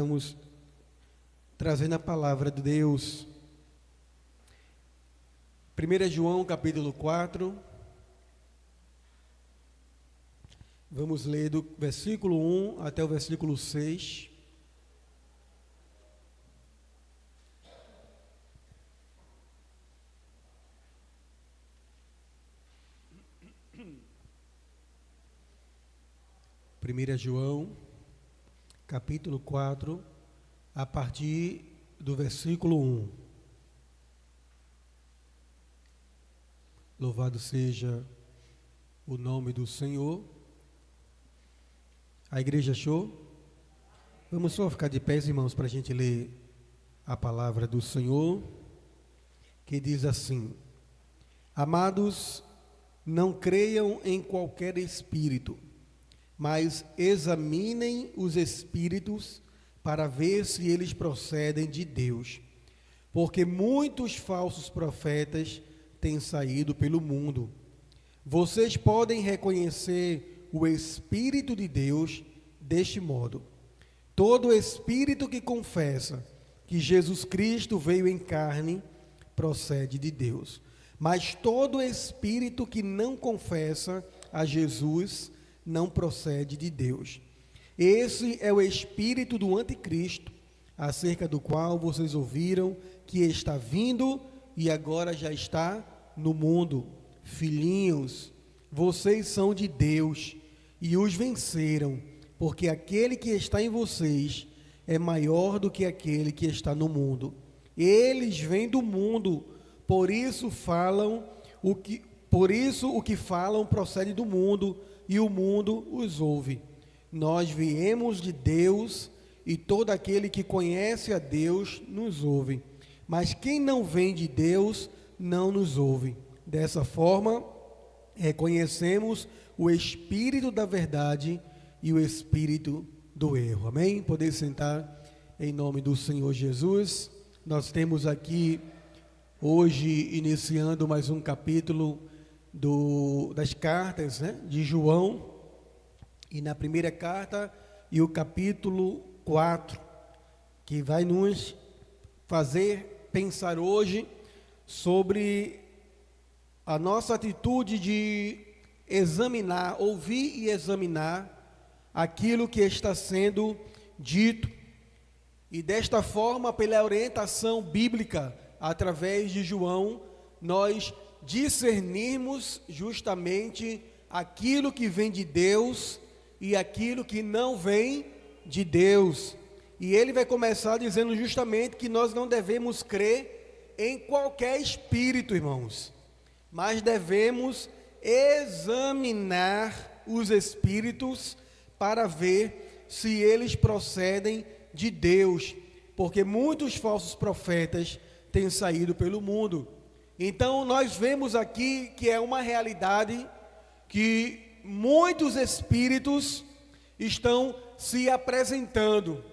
Estamos trazendo a palavra de Deus. 1 João capítulo 4. Vamos ler do versículo 1 até o versículo 6. Primeira João capítulo 4, a partir do versículo 1. Louvado seja o nome do Senhor. A igreja achou? Vamos só ficar de pé, irmãos, para a gente ler a palavra do Senhor, que diz assim: Amados, não creiam em qualquer espírito, mas examinem os espíritos para ver se eles procedem de Deus, porque muitos falsos profetas têm saído pelo mundo. Vocês podem reconhecer o Espírito de Deus deste modo: todo espírito que confessa que Jesus Cristo veio em carne procede de Deus, mas todo espírito que não confessa a Jesus não procede de Deus. Esse é o espírito do anticristo, acerca do qual vocês ouviram que está vindo e agora já está no mundo. Filhinhos, vocês são de Deus e os venceram, porque aquele que está em vocês é maior do que aquele que está no mundo. Eles vêm do mundo, por isso o que falam procede do mundo, e o mundo os ouve. Nós viemos de Deus, e todo aquele que conhece a Deus nos ouve. Mas quem não vem de Deus não nos ouve. Dessa forma, reconhecemos o espírito da verdade e o espírito do erro. Amém? Poder sentar em nome do Senhor Jesus. Nós temos aqui, hoje, iniciando mais um capítulo das cartas, de João, e na primeira carta e o capítulo 4, que vai nos fazer pensar hoje sobre a nossa atitude de examinar, ouvir e examinar aquilo que está sendo dito, e desta forma, pela orientação bíblica, através de João, nós discernirmos justamente aquilo que vem de Deus e aquilo que não vem de Deus. E ele vai começar dizendo justamente que nós não devemos crer em qualquer espírito, irmãos, mas devemos examinar os espíritos para ver se eles procedem de Deus, porque muitos falsos profetas têm saído pelo mundo. Então nós vemos aqui que é uma realidade que muitos espíritos estão se apresentando,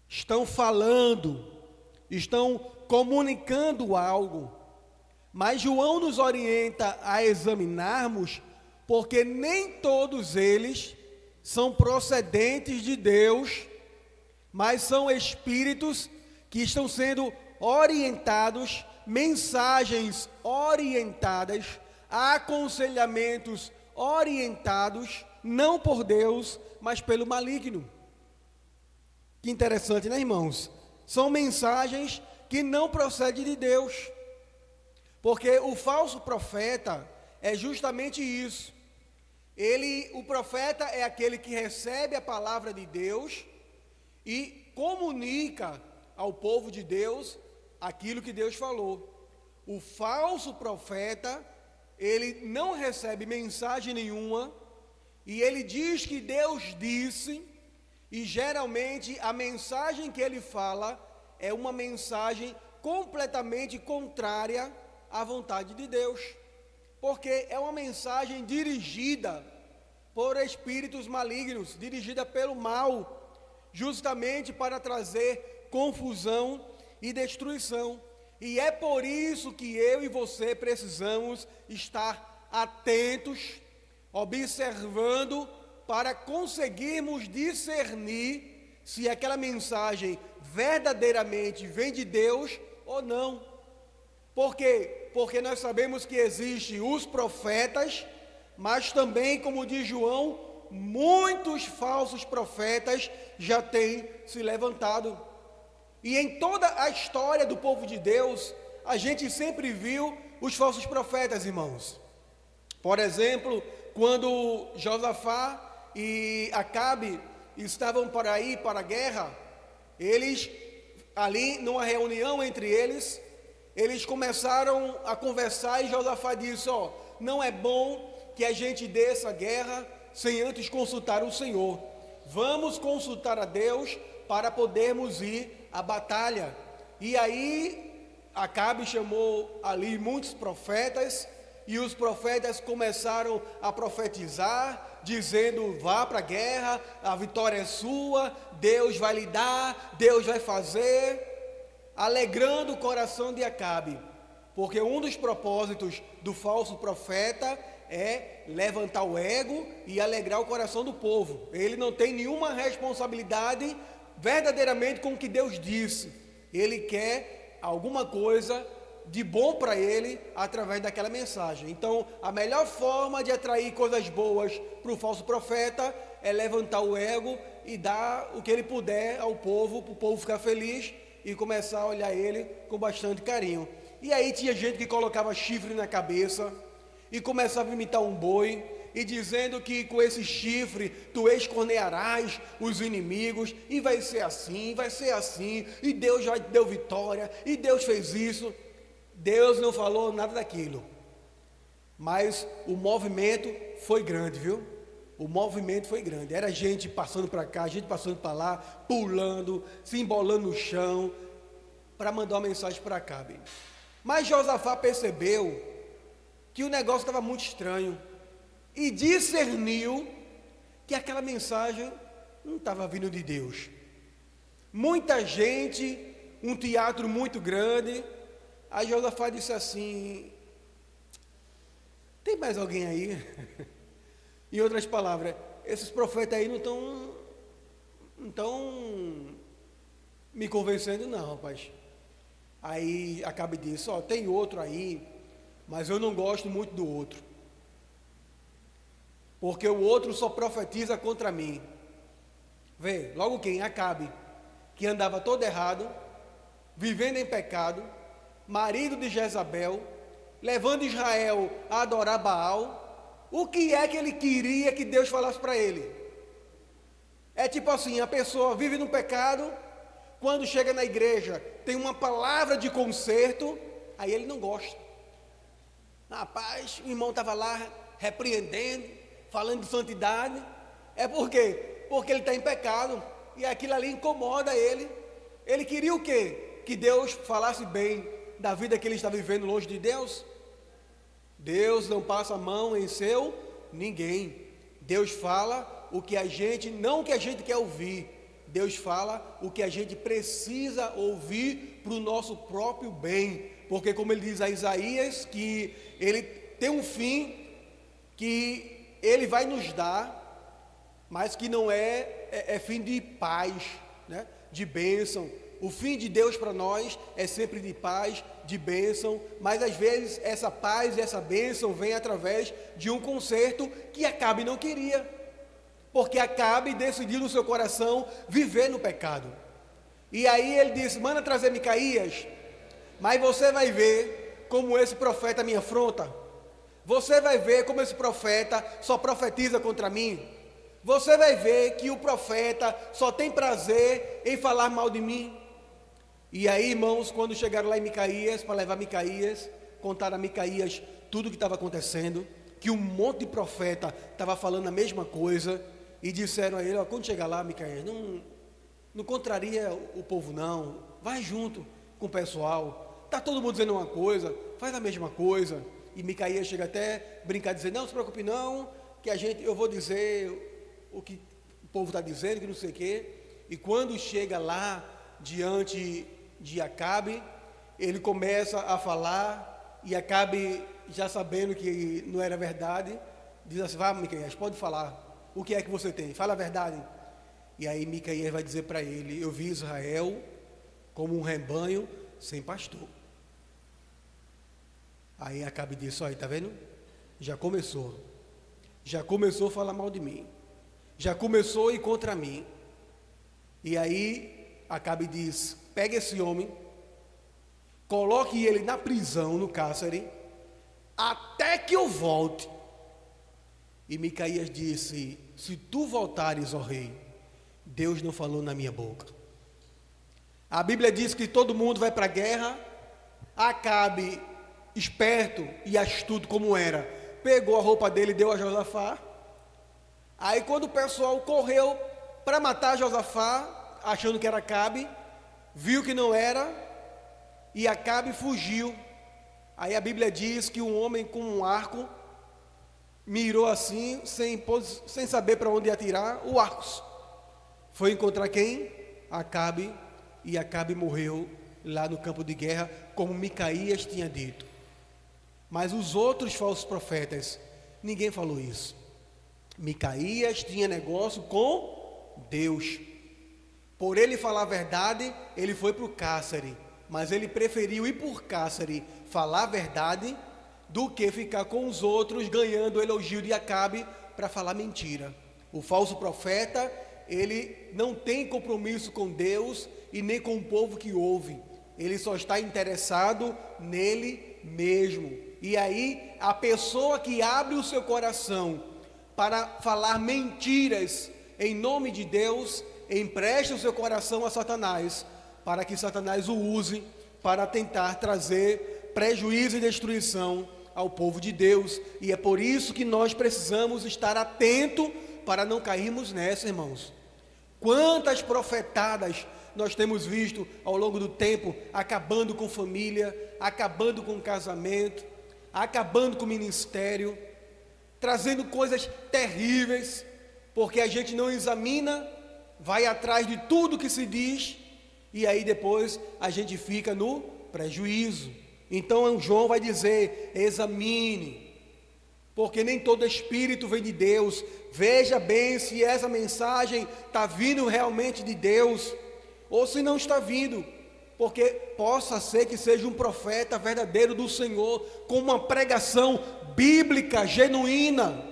estão falando, estão comunicando algo, mas João nos orienta a examinarmos, porque nem todos eles são procedentes de Deus, mas são espíritos que estão sendo orientados, mensagens orientadas, aconselhamentos orientados, não por Deus, mas pelo maligno. Que interessante, né, irmãos? São mensagens que não procedem de Deus, porque o falso profeta é justamente isso. O profeta é aquele que recebe a palavra de Deus e comunica ao povo de Deus aquilo que Deus falou. O falso profeta, ele não recebe mensagem nenhuma, e ele diz que Deus disse, e geralmente a mensagem que ele fala é uma mensagem completamente contrária à vontade de Deus, porque é uma mensagem dirigida por espíritos malignos, dirigida pelo mal, justamente para trazer confusão e destruição. E é por isso que eu e você precisamos estar atentos, observando, para conseguirmos discernir se aquela mensagem verdadeiramente vem de Deus ou não. Por quê? Porque nós sabemos que existem os profetas, mas também, como diz João, muitos falsos profetas já têm se levantado. E em toda a história do povo de Deus, a gente sempre viu os falsos profetas, irmãos. Por exemplo, quando Josafá e Acabe estavam para ir para a guerra, eles, ali numa reunião entre eles, eles começaram a conversar e Josafá disse, não é bom que a gente dê essa guerra sem antes consultar o Senhor. Vamos consultar a Deus para podermos ir à batalha. E aí Acabe chamou ali muitos profetas, e os profetas começaram a profetizar, dizendo, vá para a guerra, a vitória é sua, Deus vai lhe dar, Deus vai fazer, alegrando o coração de Acabe, porque um dos propósitos do falso profeta é levantar o ego e alegrar o coração do povo. Ele não tem nenhuma responsabilidade verdadeiramente com o que Deus disse, ele quer alguma coisa de bom para ele através daquela mensagem. Então, a melhor forma de atrair coisas boas para o falso profeta é levantar o ego e dar o que ele puder ao povo, para o povo ficar feliz e começar a olhar ele com bastante carinho. E aí tinha gente que colocava chifre na cabeça e começava a imitar um boi, e dizendo que com esse chifre tu escornearás os inimigos, e vai ser assim, e Deus já deu vitória, e Deus fez isso. Deus não falou nada daquilo, mas o movimento foi grande, viu? O movimento foi grande, era gente passando para cá, gente passando para lá, pulando, se embolando no chão, para mandar uma mensagem para Acabe. Mas Josafá percebeu que o negócio estava muito estranho, e discerniu que aquela mensagem não estava vindo de Deus. Muita gente, um teatro muito grande. Aí Josafá disse assim, tem mais alguém aí? Em outras palavras, esses profetas aí não estão me convencendo não, rapaz. Aí Acabe disse, tem outro aí, mas eu não gosto muito do outro, porque o outro só profetiza contra mim. Vê, logo quem? Acabe, que andava todo errado, vivendo em pecado, marido de Jezabel, levando Israel a adorar Baal. O que é que ele queria que Deus falasse para ele? É tipo assim, a pessoa vive no pecado, quando chega na igreja, tem uma palavra de conserto, aí ele não gosta. Rapaz, o irmão estava lá repreendendo, falando de santidade. É por quê? Porque ele está em pecado, e aquilo ali incomoda ele. Ele queria o quê? Que Deus falasse bem da vida que ele está vivendo longe de Deus. Deus não passa a mão em seu ninguém. Deus fala o que a gente, não o que a gente quer ouvir. Deus fala o que a gente precisa ouvir para o nosso próprio bem. Porque como ele diz a Isaías, que ele tem um fim que ele vai nos dar, mas que não é fim de paz, né? De bênção. O fim de Deus para nós é sempre de paz, de bênção, mas às vezes essa paz e essa bênção vem através de um conserto que Acabe não queria, porque Acabe decidiu no seu coração viver no pecado. E aí ele disse, manda trazer Micaías, mas você vai ver como esse profeta me afronta, você vai ver como esse profeta só profetiza contra mim, você vai ver que o profeta só tem prazer em falar mal de mim. E aí, irmãos, quando chegaram lá em Micaías, para levar Micaías, contaram a Micaías tudo o que estava acontecendo, que um monte de profeta estava falando a mesma coisa, e disseram a ele, quando chegar lá, Micaías, não contraria o povo não, vai junto com o pessoal, está todo mundo dizendo uma coisa, faz a mesma coisa. E Micaías chega até brincar, dizer, não se preocupe não, que eu vou dizer o que o povo está dizendo, que não sei o quê. E quando chega lá, diante de Acabe, ele começa a falar, e Acabe, já sabendo que não era verdade, diz assim, vá Micaías, pode falar, o que é que você tem? Fala a verdade. E aí Micaías vai dizer para ele: eu vi Israel como um rebanho sem pastor. Aí Acabe disse: olha, está vendo? Já começou a falar mal de mim, já começou a ir contra mim. E aí Acabe diz: pega esse homem, coloque ele na prisão, no cárcere, até que eu volte. E Micaías disse: se tu voltares, ó rei, Deus não falou na minha boca. A Bíblia diz que todo mundo vai para a guerra. Acabe, esperto e astuto como era, pegou a roupa dele e deu a Josafá. Aí quando o pessoal correu para matar Josafá, achando que era Acabe, viu que não era, e Acabe fugiu. Aí a Bíblia diz que um homem com um arco mirou assim, sem saber para onde atirar, o arco. Foi encontrar quem? Acabe, e Acabe morreu lá no campo de guerra, como Micaías tinha dito. Mas os outros falsos profetas, ninguém falou isso. Micaías tinha negócio com Deus. Por ele falar a verdade, ele foi para o cárcere, mas ele preferiu ir por cárcere falar a verdade do que ficar com os outros ganhando o elogio de Acabe para falar mentira. O falso profeta, ele não tem compromisso com Deus e nem com o povo que ouve. Ele só está interessado nele mesmo. E aí, a pessoa que abre o seu coração para falar mentiras em nome de Deus, empresta o seu coração a Satanás, para que Satanás o use para tentar trazer prejuízo e destruição ao povo de Deus. E é por isso que nós precisamos estar atentos para não cairmos nessa, irmãos. Quantas profetadas nós temos visto ao longo do tempo, acabando com família, acabando com casamento, acabando com ministério, trazendo coisas terríveis, porque a gente não examina, vai atrás de tudo que se diz, e aí depois a gente fica no prejuízo. Então João vai dizer: examine, porque nem todo espírito vem de Deus. Veja bem se essa mensagem está vindo realmente de Deus, ou se não está vindo, porque possa ser que seja um profeta verdadeiro do Senhor, com uma pregação bíblica genuína,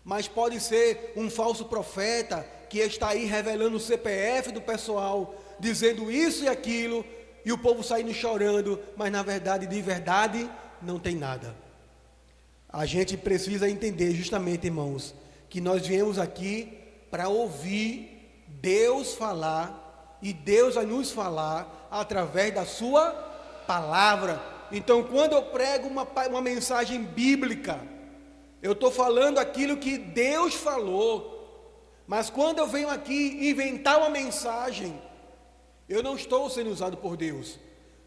mas pode ser um falso profeta que está aí revelando o CPF do pessoal, dizendo isso e aquilo, e o povo saindo chorando, mas na verdade, de verdade, não tem nada. A gente precisa entender justamente, irmãos, que nós viemos aqui para ouvir Deus falar, e Deus vai nos falar através da sua palavra. Então, quando eu prego uma mensagem bíblica, eu estou falando aquilo que Deus falou. Mas quando eu venho aqui inventar uma mensagem, eu não estou sendo usado por Deus,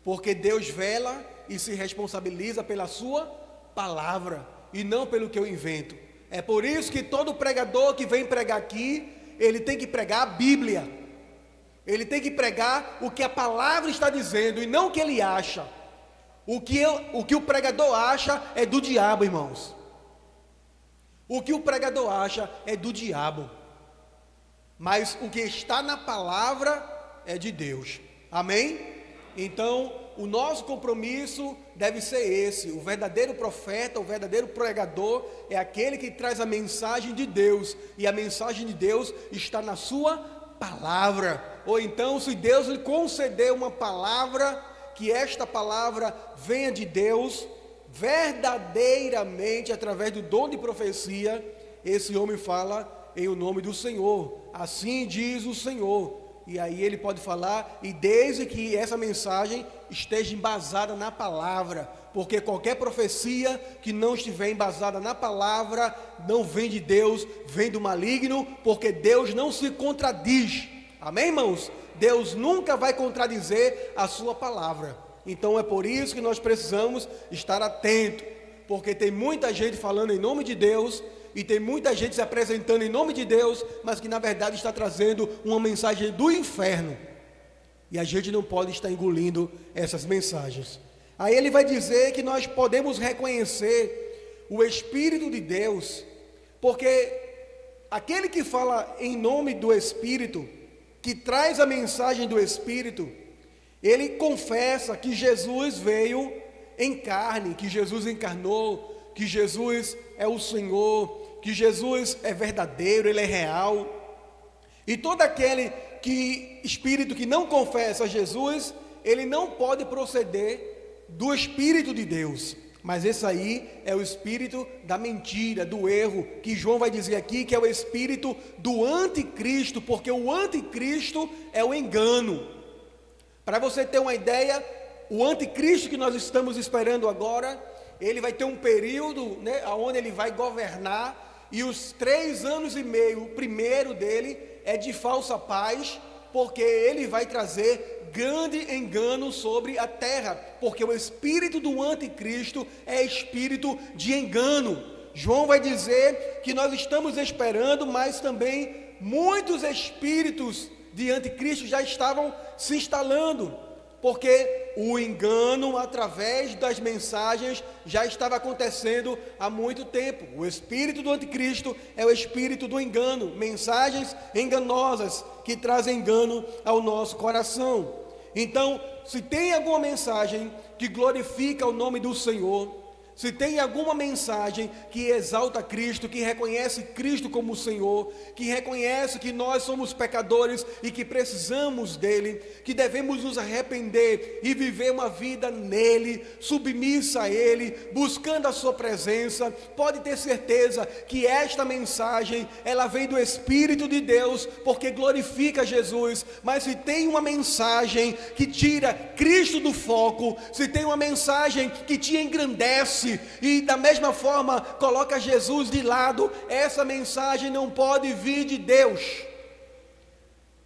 porque Deus vela e se responsabiliza pela sua palavra, e não pelo que eu invento. É por isso que todo pregador que vem pregar aqui, ele tem que pregar a Bíblia. Ele tem que pregar o que a palavra está dizendo, e não o que ele acha. O que o pregador acha é do diabo, irmãos. O que o pregador acha é do diabo. Mas o que está na palavra é de Deus. Amém? Então, o nosso compromisso deve ser esse. O verdadeiro profeta, o verdadeiro pregador é aquele que traz a mensagem de Deus. E a mensagem de Deus está na sua palavra. Ou então, se Deus lhe conceder uma palavra, que esta palavra venha de Deus, verdadeiramente, através do dom de profecia, esse homem fala em o nome do Senhor. Assim diz o Senhor. E aí ele pode falar, e desde que essa mensagem esteja embasada na palavra, porque qualquer profecia que não estiver embasada na palavra, não vem de Deus, vem do maligno, porque Deus não se contradiz. Amém, irmãos? Deus nunca vai contradizer a sua palavra. Então é por isso que nós precisamos estar atentos, porque tem muita gente falando em nome de Deus, e tem muita gente se apresentando em nome de Deus, mas que na verdade está trazendo uma mensagem do inferno, e a gente não pode estar engolindo essas mensagens. Aí ele vai dizer que nós podemos reconhecer o Espírito de Deus, porque aquele que fala em nome do Espírito, que traz a mensagem do Espírito, ele confessa que Jesus veio em carne, que Jesus encarnou, que Jesus é o Senhor, que Jesus é verdadeiro, Ele é real. E todo aquele espírito que não confessa Jesus, ele não pode proceder do Espírito de Deus. Mas esse aí é o espírito da mentira, do erro, que João vai dizer aqui que é o espírito do anticristo, porque o anticristo é o engano. Para você ter uma ideia, o anticristo que nós estamos esperando agora, ele vai ter um período, né, onde ele vai governar, e os 3 anos e meio, o primeiro dele é de falsa paz, porque ele vai trazer grande engano sobre a terra, porque o espírito do anticristo é espírito de engano. João vai dizer que nós estamos esperando, mas também muitos espíritos de anticristo já estavam se instalando, porque o engano através das mensagens já estava acontecendo há muito tempo. O espírito do anticristo é o espírito do engano, mensagens enganosas que trazem engano ao nosso coração. Então, se tem alguma mensagem que glorifica o nome do Senhor, se tem alguma mensagem que exalta Cristo, que reconhece Cristo como Senhor, que reconhece que nós somos pecadores e que precisamos dEle, que devemos nos arrepender e viver uma vida nele, submissa a Ele, buscando a sua presença, pode ter certeza que esta mensagem, ela vem do Espírito de Deus, porque glorifica Jesus. Mas se tem uma mensagem que tira Cristo do foco, se tem uma mensagem que te engrandece, e da mesma forma coloca Jesus de lado, essa mensagem não pode vir de Deus.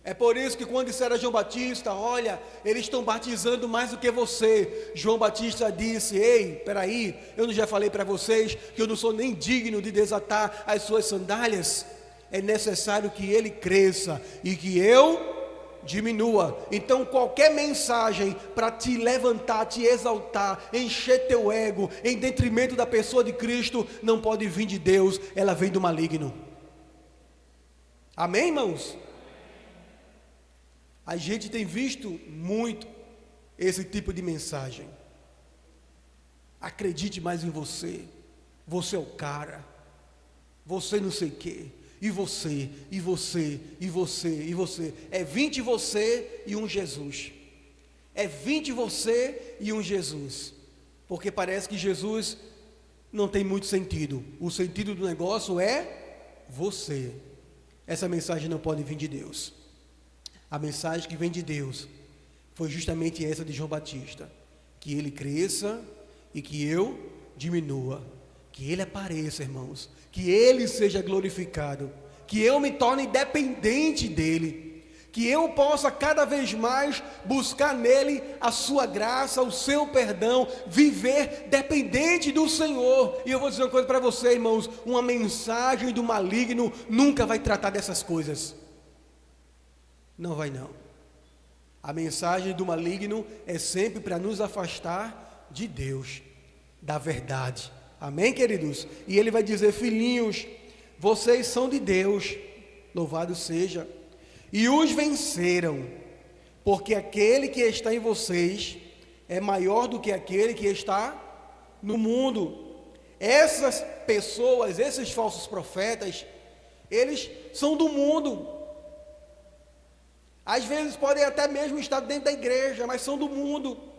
É por isso que quando disseram a João Batista, olha, eles estão batizando mais do que você, João Batista disse, ei, peraí, eu não já falei para vocês que eu não sou nem digno de desatar as suas sandálias? É necessário que ele cresça e que eu diminua. Então qualquer mensagem para te levantar, te exaltar, encher teu ego em detrimento da pessoa de Cristo, não pode vir de Deus, ela vem do maligno. Amém, irmãos? A gente tem visto muito esse tipo de mensagem. Acredite mais em você, você é o cara, você não sei o quê. E você, e você, e você, e você. É 20 você e um Jesus. É 20 você e um Jesus. Porque parece que Jesus não tem muito sentido. O sentido do negócio é você. Essa mensagem não pode vir de Deus. A mensagem que vem de Deus foi justamente essa de João Batista. Que ele cresça e que eu diminua. Que ele apareça, irmãos, que ele seja glorificado, que eu me torne dependente dele, que eu possa cada vez mais buscar nele a sua graça, o seu perdão, viver dependente do Senhor. E eu vou dizer uma coisa para você, irmãos, uma mensagem do maligno nunca vai tratar dessas coisas. Não vai não. A mensagem do maligno é sempre para nos afastar de Deus, da verdade. Amém, queridos? E ele vai dizer, filhinhos, vocês são de Deus, louvado seja, e os venceram, porque aquele que está em vocês é maior do que aquele que está no mundo. Essas pessoas, esses falsos profetas, eles são do mundo. Às vezes podem até mesmo estar dentro da igreja, mas são do mundo.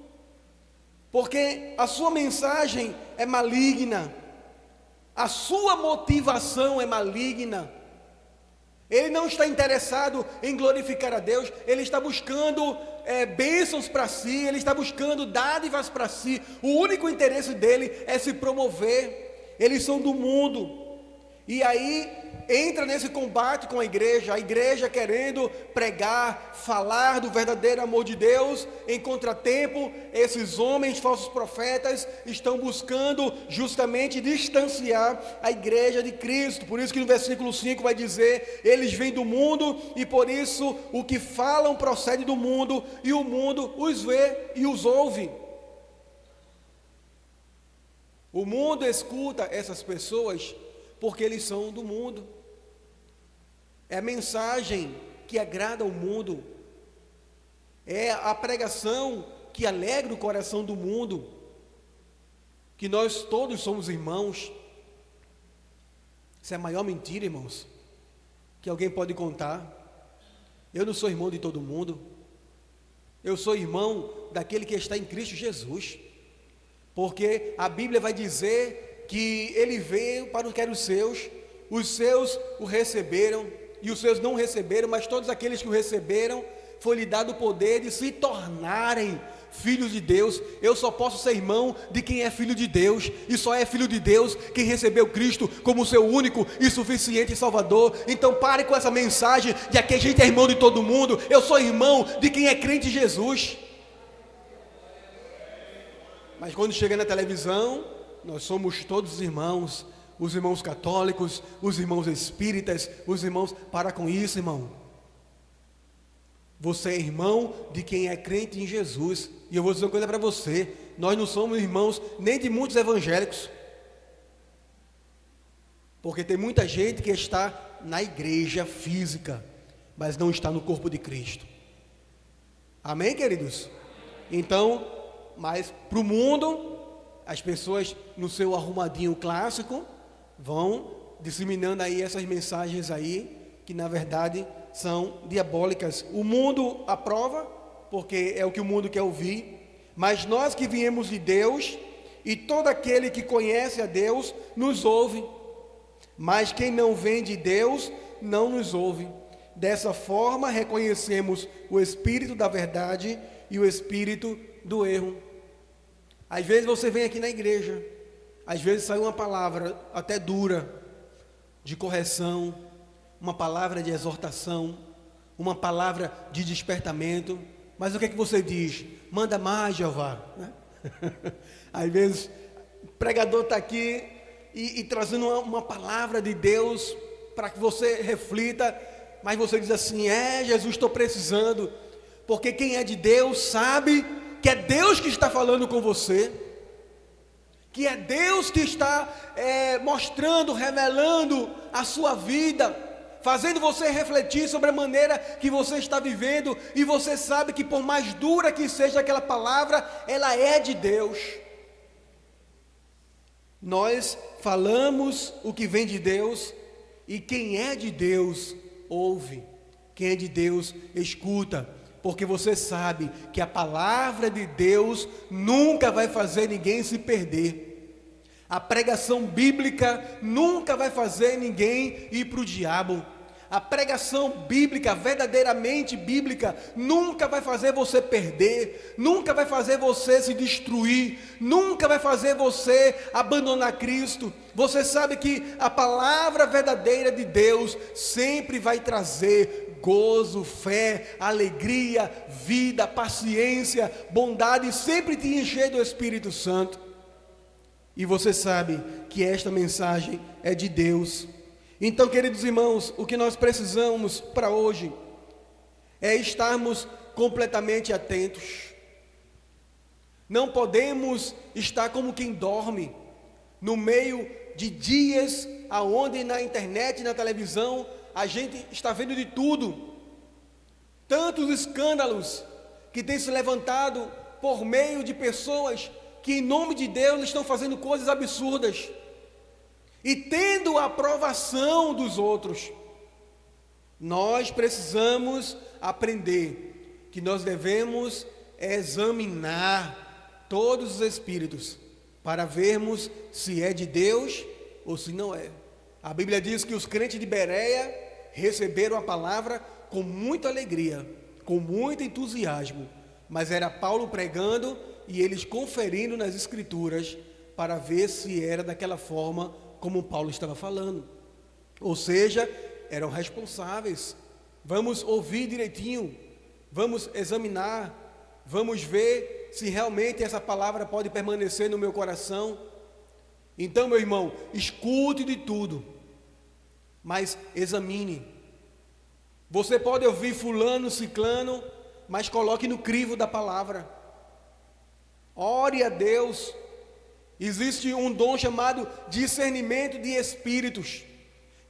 Porque a sua mensagem é maligna, a sua motivação é maligna. Ele não está interessado em glorificar a Deus, ele está buscando bênçãos para si, ele está buscando dádivas para si. O único interesse dele é se promover. Eles são do mundo. E aí entra nesse combate com a igreja querendo pregar, falar do verdadeiro amor de Deus. Em contratempo, esses homens falsos profetas estão buscando justamente distanciar a igreja de Cristo. Por isso que no versículo 5 vai dizer, eles vêm do mundo e por isso o que falam procede do mundo e o mundo os vê e os ouve. O mundo escuta essas pessoas porque eles são do mundo. é a mensagem que agrada ao mundo, é a pregação que alegra o coração do mundo, que nós todos somos irmãos. Isso é a maior mentira, irmãos, que alguém pode contar. Eu não sou irmão de todo mundo, eu sou irmão daquele que está em Cristo Jesus, porque a Bíblia vai dizer que ele veio para o que eram os seus o receberam, e os seus não receberam, mas todos aqueles que o receberam, foi-lhe dado o poder de se tornarem filhos de Deus. Eu só posso ser irmão de quem é filho de Deus, e só é filho de Deus quem recebeu Cristo como seu único e suficiente Salvador. Então pare com essa mensagem de que a gente é irmão de todo mundo. Eu sou irmão de quem é crente em Jesus. Mas quando chega na televisão, nós somos todos irmãos, os irmãos católicos, os irmãos espíritas, os irmãos... Para com isso, irmão. Você é irmão de quem é crente em Jesus. E eu vou dizer uma coisa para você: nós não somos irmãos nem de muitos evangélicos, porque tem muita gente que está na igreja física, mas não está no corpo de Cristo. Amém, queridos? Então, mas para o mundo, as pessoas no seu arrumadinho clássico vão disseminando aí essas mensagens aí, que na verdade são diabólicas. O mundo aprova, porque é o que o mundo quer ouvir, mas nós que viemos de Deus, e todo aquele que conhece a Deus, nos ouve, mas quem não vem de Deus, não nos ouve. Dessa forma, reconhecemos o espírito da verdade e o espírito do erro. Às vezes você vem aqui na igreja, às vezes sai uma palavra até dura, de correção, uma palavra de exortação, uma palavra de despertamento, mas o que é que você diz? Manda mais, Jeová, né? Às vezes o pregador está aqui e trazendo uma palavra de Deus para que você reflita, mas você diz assim: Jesus, estou precisando, porque quem é de Deus sabe que é Deus que está falando com você, que é Deus que está mostrando, revelando a sua vida, fazendo você refletir sobre a maneira que você está vivendo, e você sabe que por mais dura que seja aquela palavra, ela é de Deus. Nós falamos o que vem de Deus, e quem é de Deus ouve, quem é de Deus escuta, porque você sabe que a palavra de Deus nunca vai fazer ninguém se perder. A pregação bíblica nunca vai fazer ninguém ir para o diabo. A pregação bíblica, verdadeiramente bíblica, nunca vai fazer você perder, nunca vai fazer você se destruir, nunca vai fazer você abandonar Cristo. Você sabe que a palavra verdadeira de Deus sempre vai trazer gozo, fé, alegria, vida, paciência, bondade, sempre te encher do Espírito Santo. E você sabe que esta mensagem é de Deus. Então, queridos irmãos, o que nós precisamos para hoje é estarmos completamente atentos. Não podemos estar como quem dorme, no meio de dias aonde na internet, na televisão, a gente está vendo de tudo. Tantos escândalos que têm se levantado por meio de pessoas que em nome de Deus estão fazendo coisas absurdas e tendo a aprovação dos outros. Nós precisamos aprender que nós devemos examinar todos os espíritos para vermos se é de Deus ou se não é. A Bíblia diz que os crentes de Bereia receberam a palavra com muita alegria, com muito entusiasmo, mas era Paulo pregando e eles conferindo nas Escrituras para ver se era daquela forma como Paulo estava falando. Ou seja, eram responsáveis. Vamos ouvir direitinho, vamos examinar, vamos ver se realmente essa palavra pode permanecer no meu coração. Então, meu irmão, escute de tudo, mas examine. Você pode ouvir fulano, ciclano, mas coloque no crivo da palavra. Ore a Deus. Existe um dom chamado discernimento de espíritos,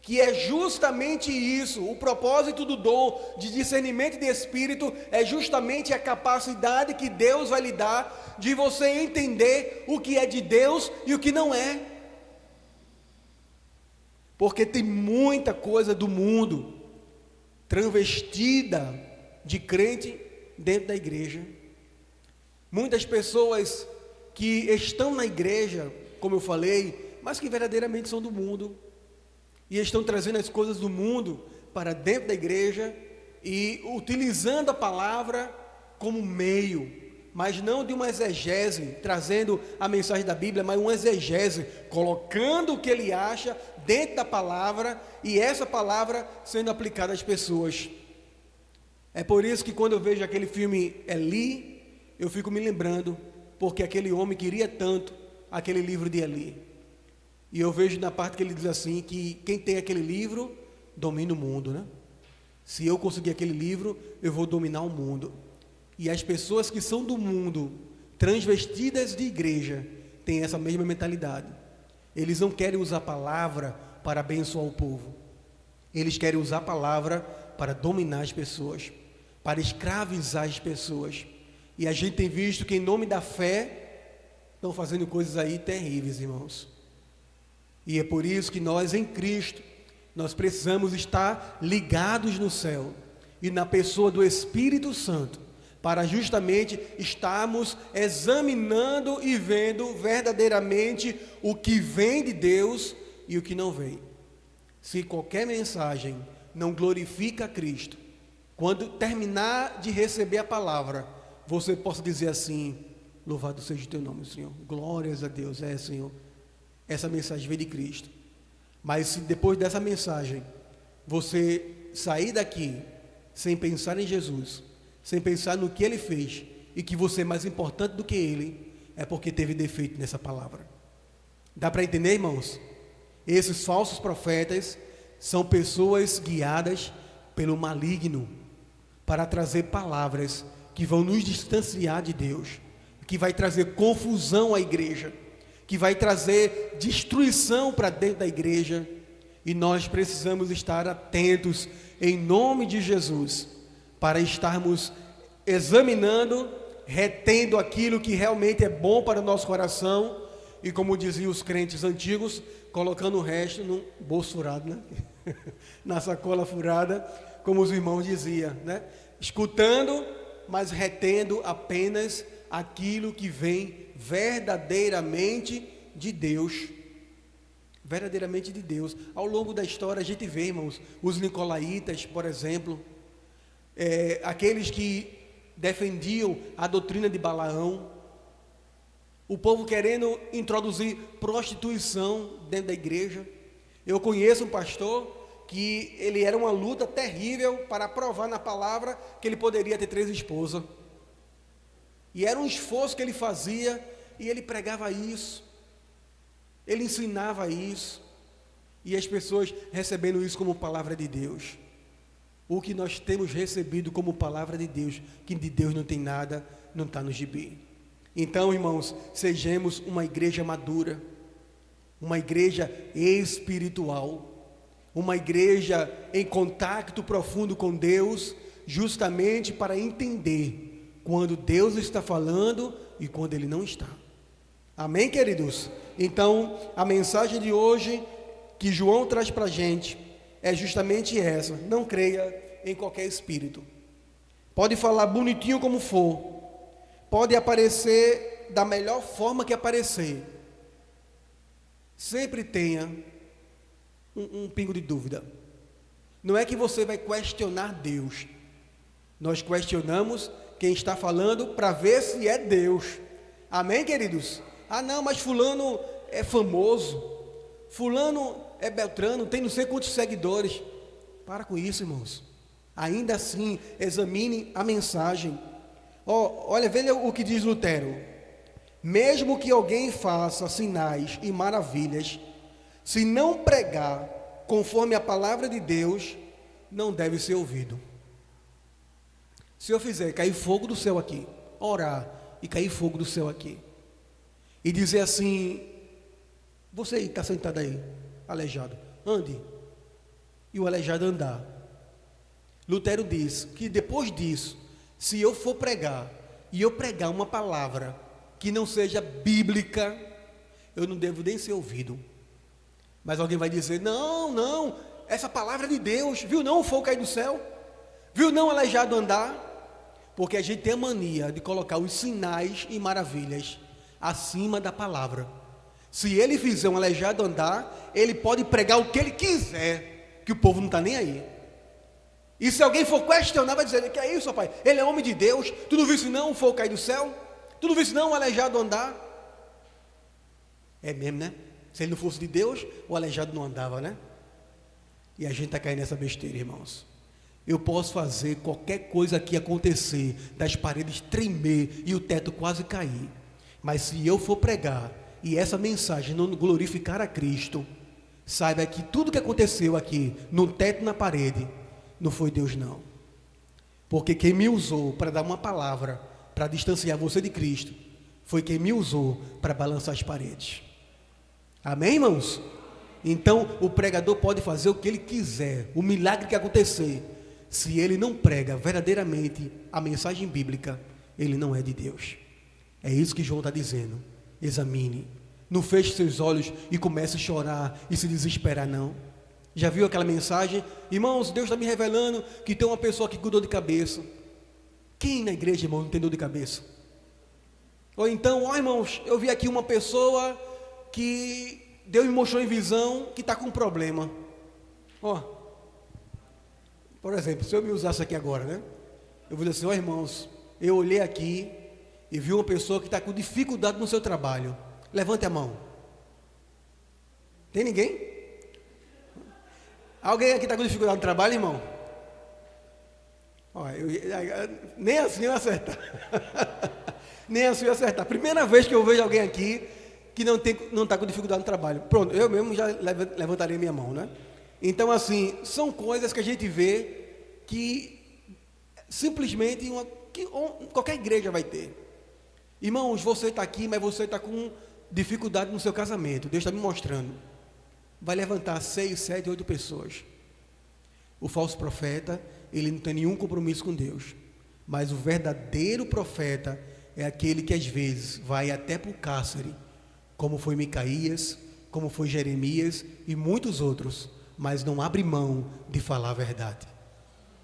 que é justamente isso, o propósito do dom de discernimento de espírito é justamente a capacidade que Deus vai lhe dar de você entender o que é de Deus e o que não é. Porque tem muita coisa do mundo transvestida de crente dentro da igreja. Muitas pessoas que estão na igreja, como eu falei, mas que verdadeiramente são do mundo, e estão trazendo as coisas do mundo para dentro da igreja e utilizando a palavra como meio, mas não de uma exegese, trazendo a mensagem da Bíblia, mas uma exegese, colocando o que ele acha dentro da palavra e essa palavra sendo aplicada às pessoas. É por isso que quando eu vejo aquele filme Eli, eu fico me lembrando, porque aquele homem queria tanto aquele livro de Eli. E eu vejo na parte que ele diz assim, que quem tem aquele livro, domina o mundo, né? Se eu conseguir aquele livro, eu vou dominar o mundo. E as pessoas que são do mundo, transvestidas de igreja, têm essa mesma mentalidade. Eles não querem usar a palavra para abençoar o povo. Eles querem usar a palavra para dominar as pessoas, para escravizar as pessoas. E a gente tem visto que em nome da fé, estão fazendo coisas aí terríveis, irmãos. E é por isso que nós em Cristo, nós precisamos estar ligados no céu e na pessoa do Espírito Santo, para justamente estarmos examinando e vendo verdadeiramente o que vem de Deus e o que não vem. Se qualquer mensagem não glorifica a Cristo, quando terminar de receber a palavra, você possa dizer assim: louvado seja o teu nome, Senhor, glórias a Deus, Senhor, essa mensagem veio de Cristo. Mas se depois dessa mensagem você sair daqui sem pensar em Jesus, sem pensar no que Ele fez e que você é mais importante do que Ele, é porque teve defeito nessa palavra. Dá para entender, irmãos? Esses falsos profetas são pessoas guiadas pelo maligno para trazer palavras que vão nos distanciar de Deus, que vai trazer confusão à igreja, que vai trazer destruição para dentro da igreja, e nós precisamos estar atentos em nome de Jesus, para estarmos examinando, retendo aquilo que realmente é bom para o nosso coração, e como diziam os crentes antigos, colocando o resto no bolso furado, né? Na sacola furada, como os irmãos diziam, né? Escutando, mas retendo apenas aquilo que vem verdadeiramente de Deus. Verdadeiramente de Deus. Ao longo da história a gente vê, irmãos, os nicolaítas, por exemplo, aqueles que defendiam a doutrina de Balaão, o povo querendo introduzir prostituição dentro da igreja. Eu conheço um pastor que ele era uma luta terrível para provar na palavra que ele poderia ter 3 esposas. E era um esforço que ele fazia, e ele pregava isso, ele ensinava isso, e as pessoas recebendo isso como palavra de Deus. O que nós temos recebido como palavra de Deus, que de Deus não tem nada, não está no gibi. Então, irmãos, sejamos uma igreja madura, uma igreja espiritual, uma igreja em contato profundo com Deus, justamente para entender quando Deus está falando e quando Ele não está. Amém, queridos? Então, a mensagem de hoje que João traz para a gente é justamente essa: não creia em qualquer espírito. Pode falar bonitinho como for, pode aparecer da melhor forma que aparecer, sempre tenha um pingo de dúvida. Não é que você vai questionar Deus, nós questionamos quem está falando para ver se é Deus. Amém, queridos? Ah, não, mas fulano é famoso, fulano é beltrano, tem não sei quantos seguidores. Para com isso, irmãos. Ainda assim, examine a mensagem. Olha, veja o que diz Lutero: mesmo que alguém faça sinais e maravilhas, se não pregar conforme a palavra de Deus, não deve ser ouvido. Se eu fizer cair fogo do céu aqui, orar e cair fogo do céu aqui, e dizer assim: você está sentado aí, aleijado, ande, e o aleijado andar. Lutero diz que depois disso, se eu for pregar, e eu pregar uma palavra que não seja bíblica, eu não devo nem ser ouvido. Mas alguém vai dizer, não, essa palavra é de Deus, viu não o fogo cair do céu? Viu não o aleijado andar? Porque a gente tem a mania de colocar os sinais e maravilhas acima da palavra. Se ele fizer um aleijado andar, ele pode pregar o que ele quiser, que o povo não está nem aí. E se alguém for questionar, vai dizer, que é isso, rapaz? Ele é homem de Deus, tu não viste não o fogo cair do céu? Tu não viste não o aleijado andar? É mesmo, né? Se ele não fosse de Deus, o aleijado não andava, né? E a gente está caindo nessa besteira, irmãos. Eu posso fazer qualquer coisa aqui acontecer, das paredes tremer e o teto quase cair. Mas se eu for pregar e essa mensagem não glorificar a Cristo, saiba que tudo que aconteceu aqui, no teto e na parede, não foi Deus não. Porque quem me usou para dar uma palavra, para distanciar você de Cristo, foi quem me usou para balançar as paredes. Amém, irmãos? Então, o pregador pode fazer o que ele quiser, o milagre que acontecer. Se ele não prega verdadeiramente a mensagem bíblica, ele não é de Deus. É isso que João está dizendo. Examine. Não feche seus olhos e comece a chorar e se desesperar, não. Já viu aquela mensagem? Irmãos, Deus está me revelando que tem uma pessoa aqui com dor de cabeça. Quem na igreja, irmão, não tem dor de cabeça? Ou então, irmãos, eu vi aqui uma pessoa que Deus me mostrou em visão que está com um problema. Por exemplo, se eu me usasse aqui agora, né? Eu vou dizer assim, irmãos, eu olhei aqui e vi uma pessoa que está com dificuldade no seu trabalho. Levante a mão. Tem ninguém? Alguém aqui está com dificuldade no trabalho, irmão? Nem assim eu ia acertar. Nem assim eu ia acertar. Primeira vez que eu vejo alguém aqui que não está com dificuldade no trabalho. Pronto, eu mesmo já levantaria minha mão, né? Então, assim, são coisas que a gente vê que simplesmente qualquer igreja vai ter. Irmãos, você está aqui, mas você está com dificuldade no seu casamento. Deus está me mostrando. Vai levantar 6, 7, 8 pessoas. O falso profeta, ele não tem nenhum compromisso com Deus. Mas o verdadeiro profeta é aquele que às vezes vai até para o cárcere, como foi Micaías, como foi Jeremias e muitos outros, mas não abre mão de falar a verdade.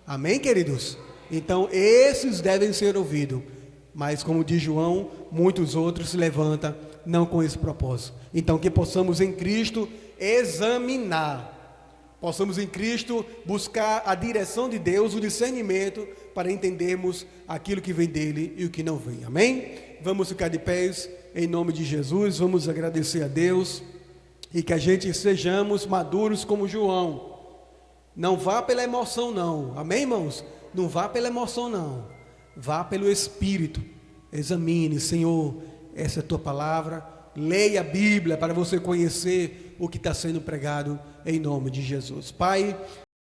Amém, queridos? Então, esses devem ser ouvidos. Mas, como diz João, muitos outros se levantam, não com esse propósito. Então, que possamos em Cristo examinar. Possamos em Cristo buscar a direção de Deus, o discernimento, para entendermos aquilo que vem dele e o que não vem. Amém? Vamos ficar de pés em nome de Jesus. Vamos agradecer a Deus. E que a gente sejamos maduros como João. Não vá pela emoção não, amém, irmãos? Não vá pela emoção não, vá pelo Espírito. Examine, Senhor, essa é a tua palavra. Leia a Bíblia para você conhecer o que está sendo pregado em nome de Jesus. Pai,